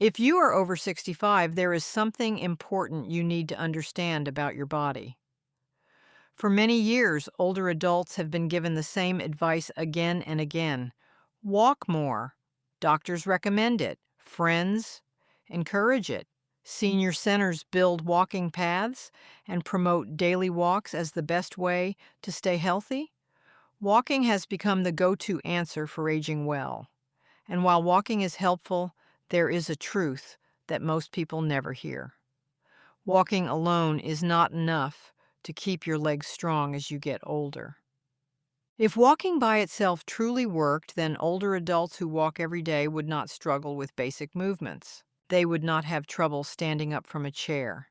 If you are over 65, there is something important you need to understand about your body. For many years, older adults have been given the same advice again and again. Walk more. Doctors recommend it. Friends encourage it. Senior centers build walking paths and promote daily walks as the best way to stay healthy. Walking has become the go-to answer for aging well. And while walking is helpful, there is a truth that most people never hear. Walking alone is not enough to keep your legs strong as you get older. If walking by itself truly worked, then older adults who walk every day would not struggle with basic movements. They would not have trouble standing up from a chair.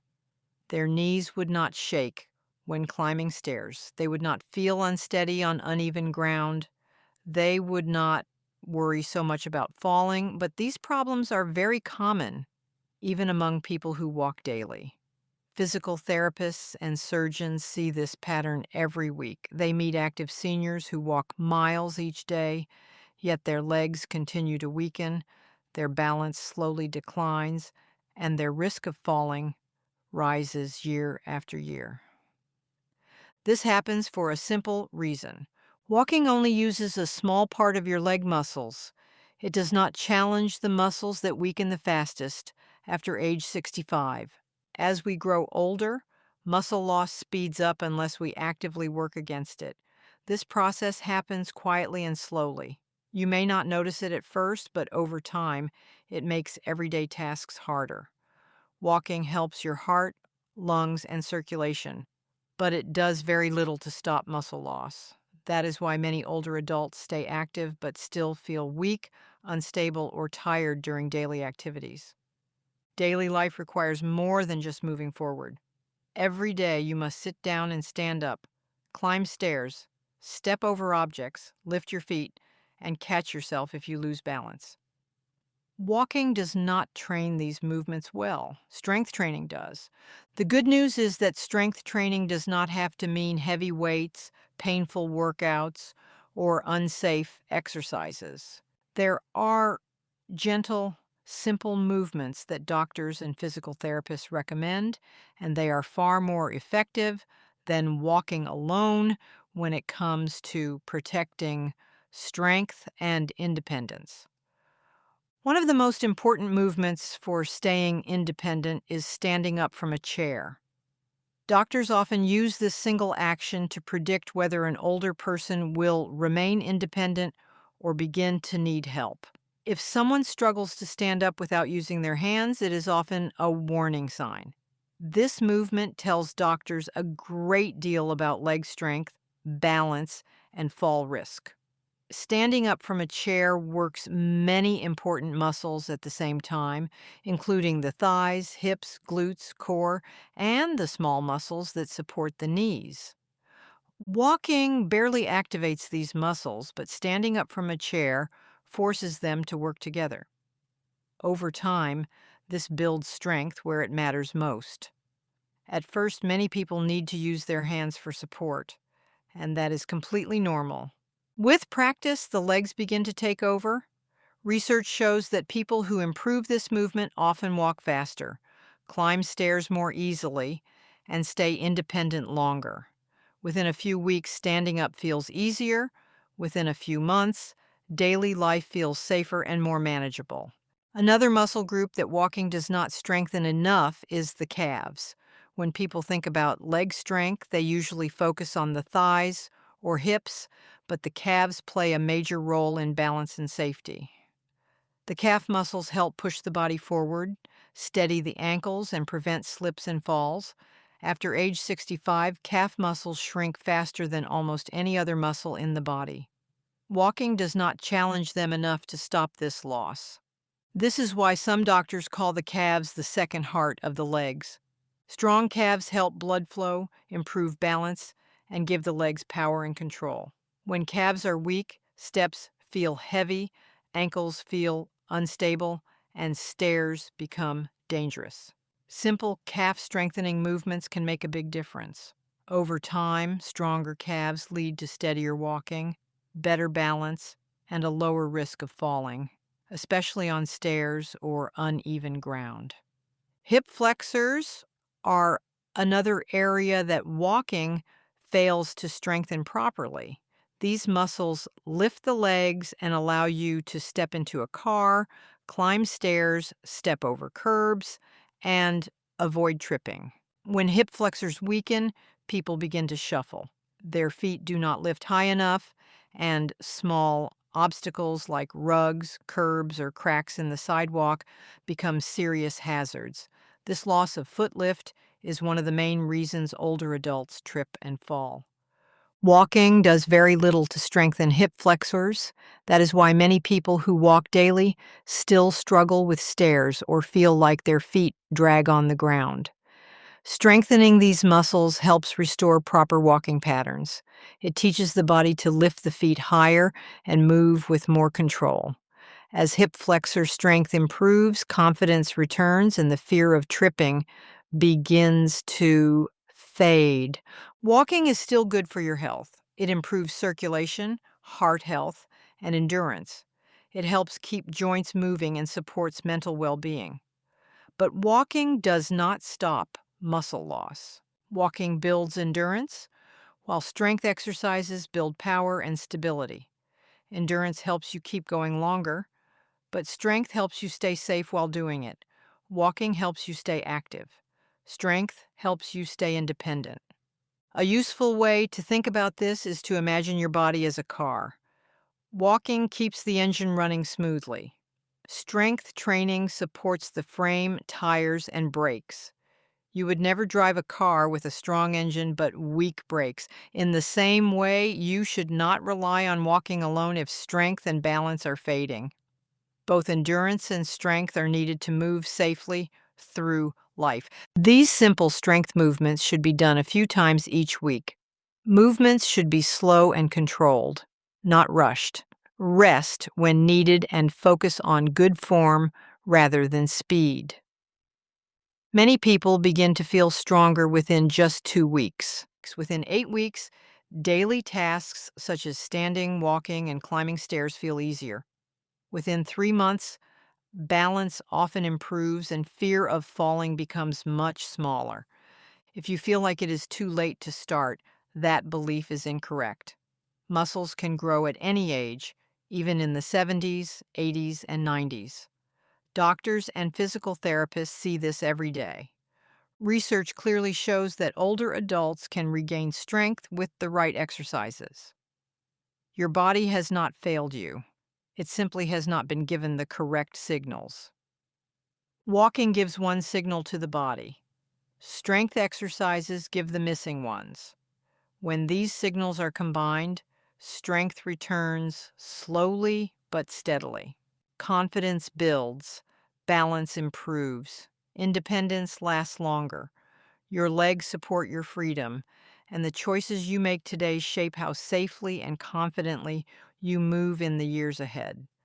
Their knees would not shake when climbing stairs. They would not feel unsteady on uneven ground. They would not worry so much about falling, but these problems are very common, even among people who walk daily. Physical therapists and surgeons see this pattern every week. They meet active seniors who walk miles each day, yet their legs continue to weaken, their balance slowly declines, and their risk of falling rises year after year. This happens for a simple reason. Walking only uses a small part of your leg muscles. It does not challenge the muscles that weaken the fastest after age 65. As we grow older, muscle loss speeds up unless we actively work against it. This process happens quietly and slowly. You may not notice it at first, but over time, it makes everyday tasks harder. Walking helps your heart, lungs, and circulation, but it does very little to stop muscle loss. That is why many older adults stay active but still feel weak, unstable, or tired during daily activities. Daily life requires more than just moving forward. Every day you must sit down and stand up, climb stairs, step over objects, lift your feet, and catch yourself if you lose balance. Walking does not train these movements well. Strength training does. The good news is that strength training does not have to mean heavy weights, painful workouts, or unsafe exercises. There are gentle, simple movements that doctors and physical therapists recommend, and they are far more effective than walking alone when it comes to protecting strength and independence. One of the most important movements for staying independent is standing up from a chair. Doctors often use this single action to predict whether an older person will remain independent or begin to need help. If someone struggles to stand up without using their hands, it is often a warning sign. This movement tells doctors a great deal about leg strength, balance, and fall risk. Standing up from a chair works many important muscles at the same time, including the thighs, hips, glutes, core, and the small muscles that support the knees. Walking barely activates these muscles, but standing up from a chair forces them to work together. Over time, this builds strength where it matters most. At first, many people need to use their hands for support, and that is completely normal. With practice, the legs begin to take over. Research shows that people who improve this movement often walk faster, climb stairs more easily, and stay independent longer. Within a few weeks, standing up feels easier. Within a few months, daily life feels safer and more manageable. Another muscle group that walking does not strengthen enough is the calves. When people think about leg strength, they usually focus on the thighs or hips, but the calves play a major role in balance and safety. The calf muscles help push the body forward, steady the ankles, and prevent slips and falls. After age 65, calf muscles shrink faster than almost any other muscle in the body. Walking does not challenge them enough to stop this loss. This is why some doctors call the calves the second heart of the legs. Strong calves help blood flow, improve balance, and give the legs power and control. When calves are weak, steps feel heavy, ankles feel unstable, and stairs become dangerous. Simple calf strengthening movements can make a big difference. Over time, stronger calves lead to steadier walking, better balance, and a lower risk of falling. especially on stairs or uneven ground. Hip flexors are another area that walking fails to strengthen properly. These muscles lift the legs and allow you to step into a car, climb stairs, step over curbs, and avoid tripping. When hip flexors weaken, people begin to shuffle. Their feet do not lift high enough, and small obstacles like rugs, curbs, or cracks in the sidewalk become serious hazards. This loss of foot lift is one of the main reasons older adults trip and fall. Walking does very little to strengthen hip flexors. That is why many people who walk daily still struggle with stairs or feel like their feet drag on the ground. Strengthening these muscles helps restore proper walking patterns. It teaches the body to lift the feet higher and move with more control. As hip flexor strength improves, confidence returns, and the fear of tripping begins to fade. Walking is still good for your health. It improves circulation, heart health, and endurance. It helps keep joints moving and supports mental well being. But walking does not stop muscle loss. Walking builds endurance, while strength exercises build power and stability. Endurance helps you keep going longer, but strength helps you stay safe while doing it. Walking helps you stay active. Strength helps you stay independent. A useful way to think about this is to imagine your body as a car. Walking keeps the engine running smoothly. Strength training supports the frame, tires, and brakes. You would never drive a car with a strong engine but weak brakes. In the same way, you should not rely on walking alone if strength and balance are fading. Both endurance and strength are needed to move safely through life. These simple strength movements should be done a few times each week. Movements should be slow and controlled, not rushed. Rest when needed and focus on good form rather than speed. Many people begin to feel stronger within just 2 weeks. Within 8 weeks, daily tasks such as standing, walking, and climbing stairs feel easier. Within 3 months, balance often improves and fear of falling becomes much smaller. If you feel like it is too late to start, that belief is incorrect. Muscles can grow at any age, even in the 70s, 80s, and 90s. Doctors and physical therapists see this every day. Research clearly shows that older adults can regain strength with the right exercises. Your body has not failed you. It simply has not been given the correct signals. Walking gives one signal to the body. Strength exercises give the missing ones. When these signals are combined, strength returns slowly but steadily. Confidence builds, balance improves, independence lasts longer. Your legs support your freedom, and the choices you make today shape how safely and confidently you move in the years ahead.